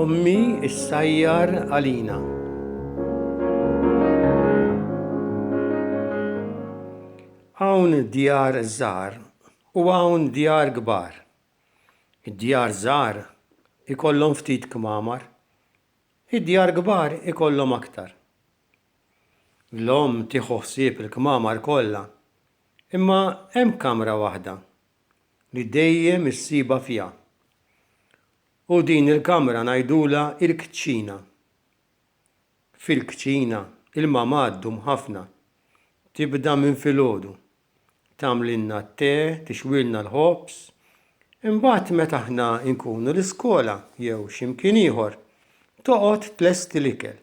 Ommi issajjar għalina. Hawn djar żgħar u hawn djar kbar. Id-djar żgħar ikollhom ftit kmamar, id-djar kbar ikollhom aktar. L-omm tieħu ħsieb il-kmamar kollha, imma hemm kamra waħda li dejjem issiba fiha. U din il-kamra ngħidula l-kċina. Fil-kċina il-mama ddum ħafna, tibda minn filgħodu, tagħmlilna t-te, tixwilna l-ħobż, imbagħad meta aħna nkunu l-iskola jew x'imkien ieħor, toqgħod tlesti l-ikel.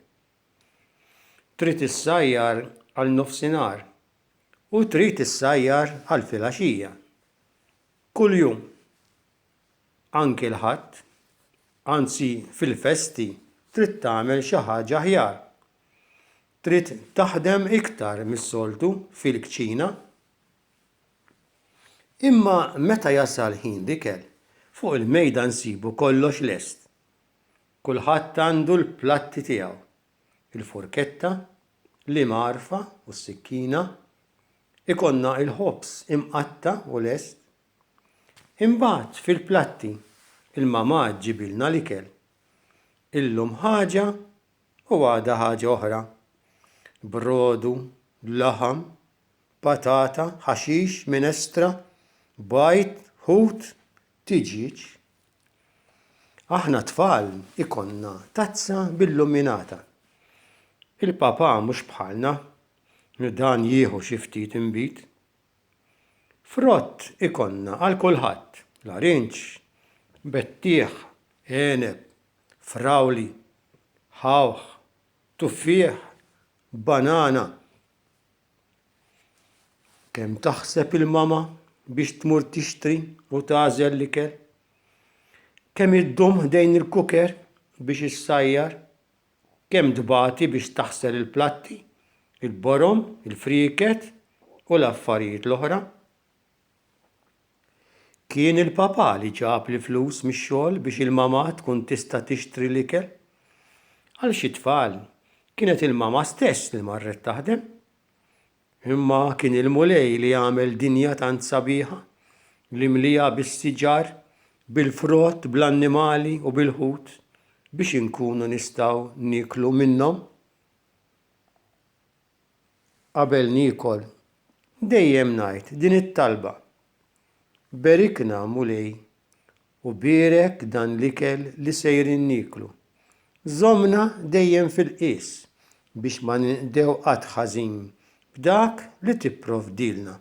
Trid issajjar għal-nofsinhar u trid issajjar għall-filgħaxija. Kuljum. Anke l-Ħadd, anzi fil-festi trid tagħmel xi ħaġa aħjar. Trid taħdem iktar mis-soltu fil-kċina. Imma meta jasal ħin l-ikel, fuq il-mejda nsibu kollox lest. Kulħadd għandu l-platti tiegħu, il-furketta, l-imarfa u s-sikkina, ikonna il-ħobż imqatta u lest. Imbagħad fil-platti il-mama ġibilna l-ikel. Illum ħaġa u għada ħaġa oħra. Brodu, laħam, patata, ħaxix, minestra, bajt, ħut, tiġiġ. Aħna tfal ikonna tazza bil-luminata. Il-papa mhux bħalna, dan jieħu xi ftit inbit. Frott ikonna għal kulħadd, l-arinċ, bettieħ, għeneb, frawli, ħawħ, tuffieħ, banana. Kemm taħseb il-mama biex tmur tixtri u tagħżel l-ikel? Kemm iddum ħdejn il-kuker biex issajjar? Kemm dbati biex taħsel il-platti, il-borom, il-friket u l-affarijiet l-oħra? Kien il-papa li ġab li flus mix-xogħol biex il-mama tkun tista' tixtri l-ikel? Għal xi tfal kienet il-mama stess li marret taħdem. Imma kien il-mulej li jagħmel dinja tant sabiħa li mlija bis-siġar, bil-frott, bl-annimali u bil-ħut biex inkunu nistgħu niklu minnhom. Qabel niekol dejjem ngħid din it-talba. Berikna mulej u birek dan l-ikel li sejrin niklu. Żommna dejjem fil-qies biex ma ninqdew qatt ħażin b'dak li tipprovdilna.